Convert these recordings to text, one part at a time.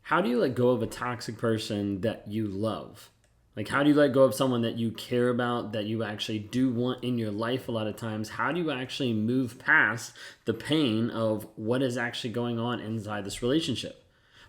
How do you let go of a toxic person that you love? Like, how do you let go of someone that you care about, that you actually do want in your life a lot of times? How do you actually move past the pain of what is actually going on inside this relationship?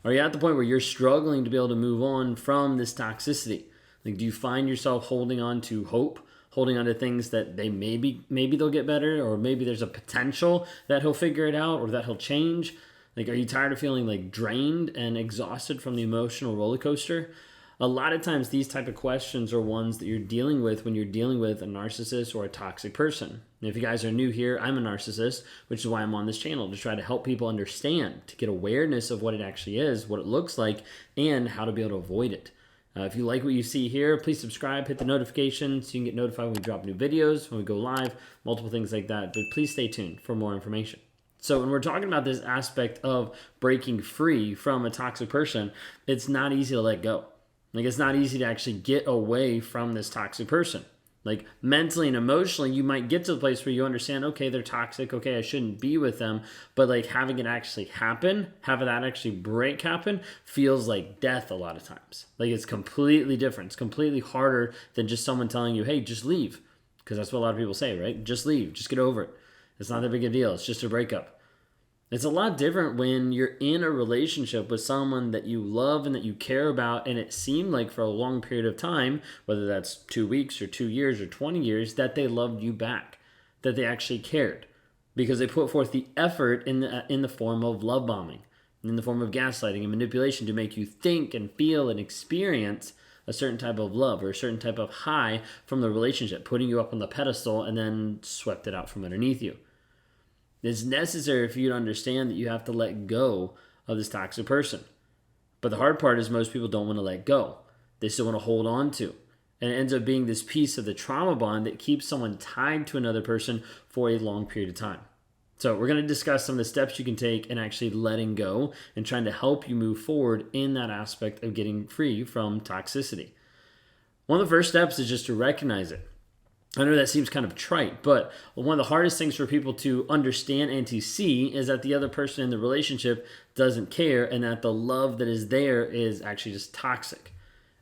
Are you at the point where you're struggling to be able to move on from this toxicity? Like, do you find yourself holding on to hope, holding on to things that they maybe they'll get better, or maybe there's a potential that he'll figure it out or that he'll change? Like, are you tired of feeling like drained and exhausted from the emotional roller coaster? A lot of times these type of questions are ones that you're dealing with when you're dealing with a narcissist or a toxic person. And if you guys are new here, I'm a narcissist, which is why I'm on this channel, to try to help people understand, to get awareness of what it actually is, what it looks like, and how to be able to avoid it. If you like what you see here, please subscribe, hit the notification so you can get notified when we drop new videos, when we go live, multiple things like that. But please stay tuned for more information. So when we're talking about this aspect of breaking free from a toxic person, it's not easy to let go. Like, it's not easy to actually get away from this toxic person. Like, mentally and emotionally, you might get to the place where you understand, okay, they're toxic, okay, I shouldn't be with them. But like, having it actually happen, having that actually break happen, feels like death a lot of times. Like, it's completely different. It's completely harder than just someone telling you, hey, just leave. Because that's what a lot of people say, right? Just leave, just get over it. It's not that big a deal. It's just a breakup. It's a lot different when you're in a relationship with someone that you love and that you care about, and it seemed like for a long period of time, whether that's 2 weeks or 2 years or 20 years, that they loved you back, that they actually cared, because they put forth the effort in the form of love bombing, in the form of gaslighting and manipulation to make you think and feel and experience a certain type of love or a certain type of high from the relationship, putting you up on the pedestal and then swept it out from underneath you. It's necessary for you to understand that you have to let go of this toxic person. But the hard part is most people don't want to let go. They still want to hold on to. And it ends up being this piece of the trauma bond that keeps someone tied to another person for a long period of time. So we're going to discuss some of the steps you can take in actually letting go and trying to help you move forward in that aspect of getting free from toxicity. One of the first steps is just to recognize it. I know that seems kind of trite, but one of the hardest things for people to understand and to see is that the other person in the relationship doesn't care, and that the love that is there is actually just toxic.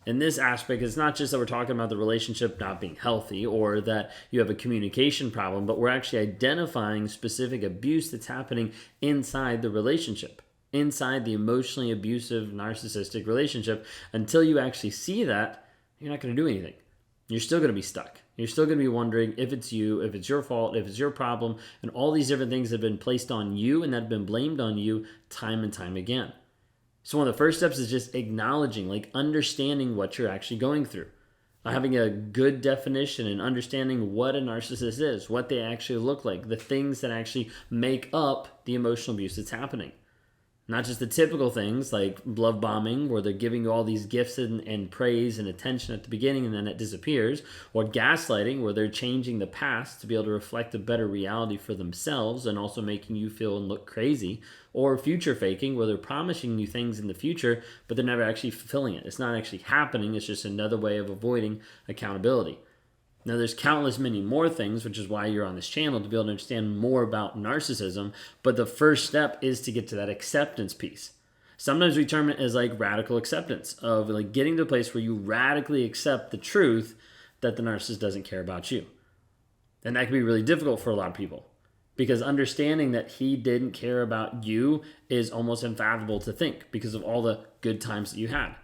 In this aspect, it's not just that we're talking about the relationship not being healthy or that you have a communication problem, but we're actually identifying specific abuse that's happening inside the relationship, inside the emotionally abusive, narcissistic relationship. Until you actually see that, you're not going to do anything. You're still going to be stuck. You're still going to be wondering if it's you, if it's your fault, if it's your problem, and all these different things that have been placed on you and that have been blamed on you time and time again. So one of the first steps is just acknowledging, like understanding what you're actually going through. Having a good definition and understanding what a narcissist is, what they actually look like, the things that actually make up the emotional abuse that's happening. Not just the typical things like love bombing, where they're giving you all these gifts and praise and attention at the beginning and then it disappears, or gaslighting, where they're changing the past to be able to reflect a better reality for themselves and also making you feel and look crazy, or future faking, where they're promising you things in the future, but they're never actually fulfilling it. It's not actually happening. It's just another way of avoiding accountability. Now, there's countless many more things, which is why you're on this channel, to be able to understand more about narcissism. But the first step is to get to that acceptance piece. Sometimes we term it as like radical acceptance, of like getting to a place where you radically accept the truth that the narcissist doesn't care about you. And that can be really difficult for a lot of people, because understanding that he didn't care about you is almost unfathomable to think because of all the good times that you had.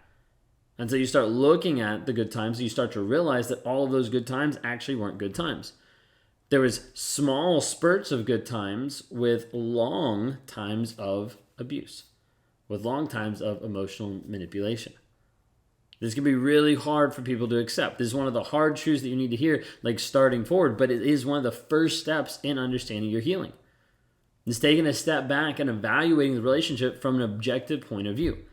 And so you start looking at the good times and you start to realize that all of those good times actually weren't good times. There was small spurts of good times with long times of abuse, with long times of emotional manipulation. This can be really hard for people to accept. This is one of the hard truths that you need to hear, like starting forward, but it is one of the first steps in understanding your healing. It's taking a step back and evaluating the relationship from an objective point of view.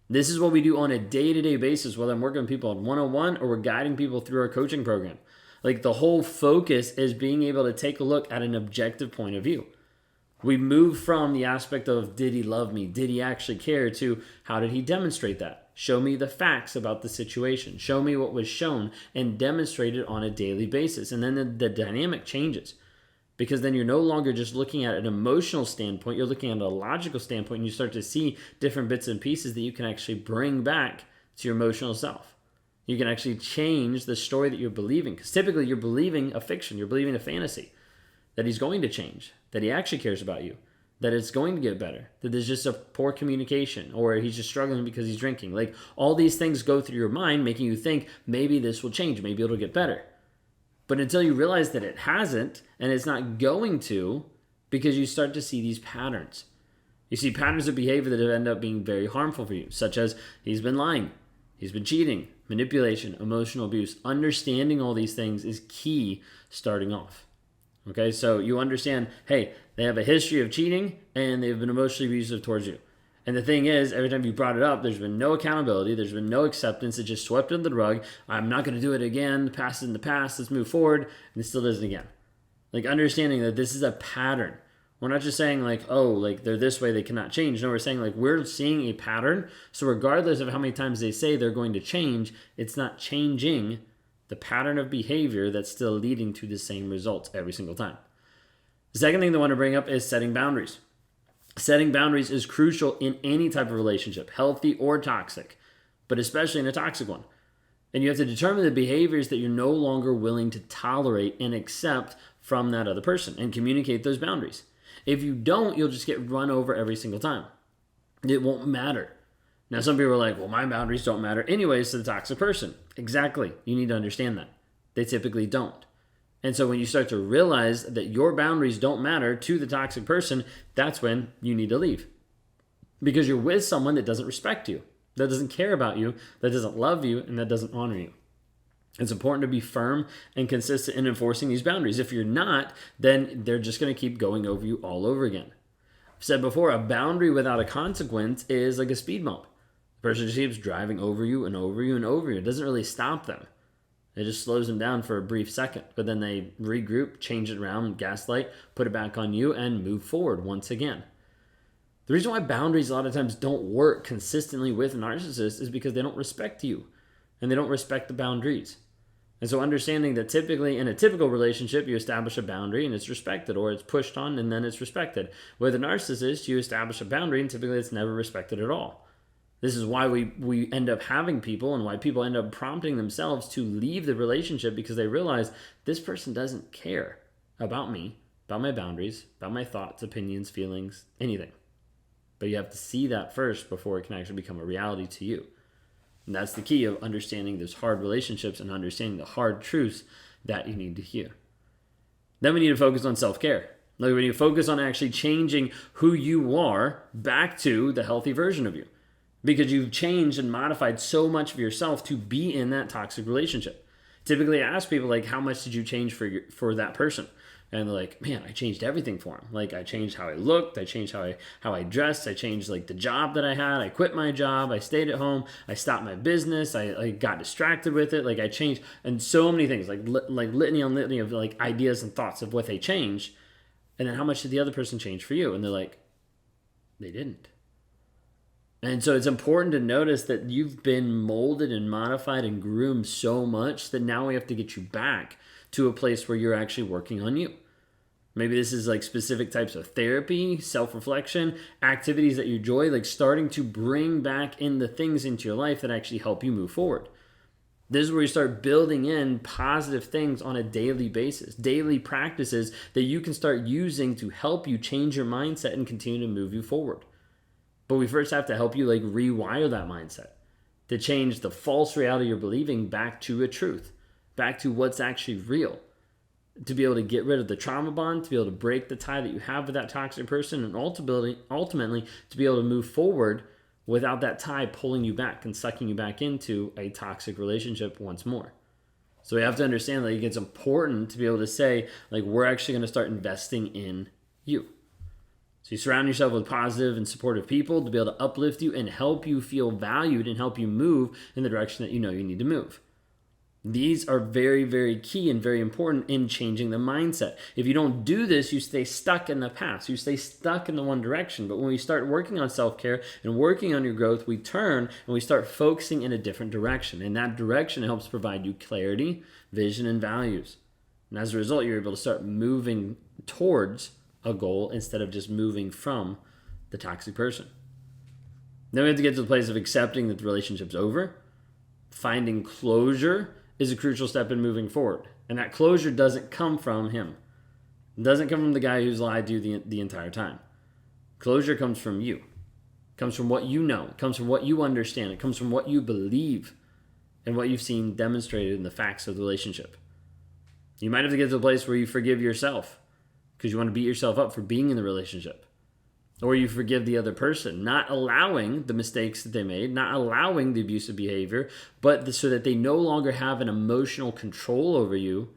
This is what we do on a day-to-day basis, whether I'm working with people on one-on-one or we're guiding people through our coaching program. Like, the whole focus is being able to take a look at an objective point of view. We move from the aspect of, did he love me? Did he actually care? To, how did he demonstrate that? Show me the facts about the situation. Show me what was shown and demonstrated on a daily basis. And then the dynamic changes. Because then you're no longer just looking at an emotional standpoint, you're looking at a logical standpoint, and you start to see different bits and pieces that you can actually bring back to your emotional self. You can actually change the story that you're believing. Because typically you're believing a fiction, you're believing a fantasy that he's going to change, that he actually cares about you, that it's going to get better, that there's just a poor communication, or he's just struggling because he's drinking. Like, all these things go through your mind, making you think maybe this will change, maybe it'll get better. But until you realize that it hasn't, and it's not going to, because you start to see these patterns. You see patterns of behavior that end up being very harmful for you, such as he's been lying, he's been cheating, manipulation, emotional abuse. Understanding all these things is key starting off. Okay, so you understand, hey, they have a history of cheating and they've been emotionally abusive towards you. And the thing is, every time you brought it up, there's been no accountability, there's been no acceptance, it just swept under the rug. I'm not going to do it again, the past is in the past, let's move forward, and it still does it again. Like, understanding that this is a pattern. We're not just saying like, oh, like they're this way, they cannot change. No, we're saying like we're seeing a pattern. So regardless of how many times they say they're going to change, it's not changing the pattern of behavior that's still leading to the same results every single time. The second thing I want to bring up is setting boundaries. Setting boundaries is crucial in any type of relationship, healthy or toxic, but especially in a toxic one. And you have to determine the behaviors that you're no longer willing to tolerate and accept from that other person and communicate those boundaries. If you don't, you'll just get run over every single time. It won't matter. Now, some people are like, well, my boundaries don't matter anyways to the toxic person. Exactly. You need to understand that. They typically don't. And so when you start to realize that your boundaries don't matter to the toxic person, that's when you need to leave. Because you're with someone that doesn't respect you, that doesn't care about you, that doesn't love you, and that doesn't honor you. It's important to be firm and consistent in enforcing these boundaries. If you're not, then they're just going to keep going over you all over again. I've said before, a boundary without a consequence is like a speed bump. The person just keeps driving over you and over you and over you. It doesn't really stop them. It just slows them down for a brief second, but then they regroup, change it around, gaslight, put it back on you, and move forward once again. The reason why boundaries a lot of times don't work consistently with narcissists is because they don't respect you, and they don't respect the boundaries. And so understanding that typically in a typical relationship, you establish a boundary and it's respected, or it's pushed on and then it's respected. With a narcissist, you establish a boundary and typically it's never respected at all. This is why we end up having people, and why people end up prompting themselves to leave the relationship, because they realize this person doesn't care about me, about my boundaries, about my thoughts, opinions, feelings, anything. But you have to see that first before it can actually become a reality to you. And that's the key of understanding those hard relationships and understanding the hard truths that you need to hear. Then we need to focus on self-care. Like, we need to focus on actually changing who you are back to the healthy version of you. Because you've changed and modified so much of yourself to be in that toxic relationship. Typically, I ask people, like, how much did you change for that person? And they're like, man, I changed everything for him. Like, I changed how I looked, I changed how I dressed, I changed like the job that I had, I quit my job, I stayed at home, I stopped my business, I got distracted with it, like I changed, and so many things, like litany on litany of like ideas and thoughts of what they changed. And then how much did the other person change for you? And they're like, they didn't. And so it's important to notice that you've been molded and modified and groomed so much that now we have to get you back to a place where you're actually working on you. Maybe this is like specific types of therapy, self-reflection, activities that you enjoy, like starting to bring back in the things into your life that actually help you move forward. This is where you start building in positive things on a daily basis, daily practices that you can start using to help you change your mindset and continue to move you forward. But we first have to help you like rewire that mindset to change the false reality you're believing back to a truth, back to what's actually real, to be able to get rid of the trauma bond, to be able to break the tie that you have with that toxic person, and ultimately to be able to move forward without that tie pulling you back and sucking you back into a toxic relationship once more. So we have to understand that it's important to be able to say, like, we're actually going to start investing in you. So you surround yourself with positive and supportive people to be able to uplift you and help you feel valued and help you move in the direction that you know you need to move. These are very, very key and very important in changing the mindset. If you don't do this, you stay stuck in the past. You stay stuck in the one direction. But when we start working on self-care and working on your growth, we turn and we start focusing in a different direction. And that direction helps provide you clarity, vision, and values. And as a result, you're able to start moving towards a goal instead of just moving from the toxic person. Then we have to get to the place of accepting that the relationship's over. Finding closure is a crucial step in moving forward. And that closure doesn't come from him. It doesn't come from the guy who's lied to you the entire time. Closure comes from you. It comes from what you know. It comes from what you understand. It comes from what you believe and what you've seen demonstrated in the facts of the relationship. You might have to get to a place where you forgive yourself because you want to beat yourself up for being in the relationship. Or you forgive the other person, not allowing the mistakes that they made, not allowing the abusive behavior, but so that they no longer have an emotional control over you.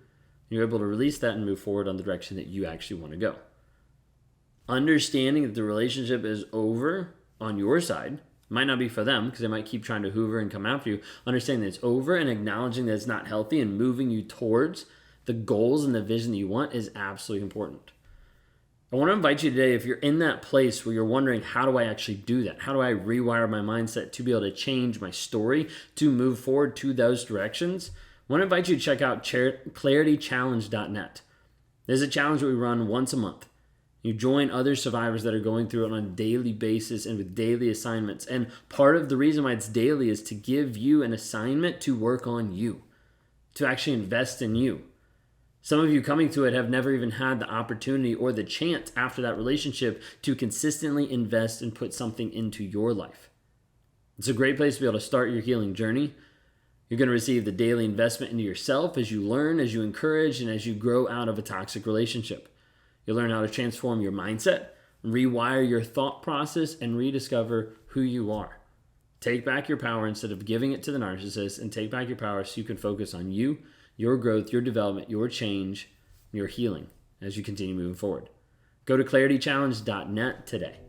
You're able to release that and move forward on the direction that you actually want to go. Understanding that the relationship is over on your side, might not be for them because they might keep trying to hoover and come after you. Understanding that it's over and acknowledging that it's not healthy and moving you towards the goals and the vision that you want is absolutely important. I want to invite you today, if you're in that place where you're wondering, how do I actually do that? How do I rewire my mindset to be able to change my story, to move forward to those directions? I want to invite you to check out claritychallenge.net. There's a challenge that we run once a month. You join other survivors that are going through it on a daily basis and with daily assignments. And part of the reason why it's daily is to give you an assignment to work on you, to actually invest in you. Some of you coming to it have never even had the opportunity or the chance after that relationship to consistently invest and put something into your life. It's a great place to be able to start your healing journey. You're going to receive the daily investment into yourself as you learn, as you encourage, and as you grow out of a toxic relationship. You'll learn how to transform your mindset, rewire your thought process, and rediscover who you are. Take back your power instead of giving it to the narcissist, and take back your power so you can focus on you, your growth, your development, your change, your healing as you continue moving forward. Go to claritychallenge.net today.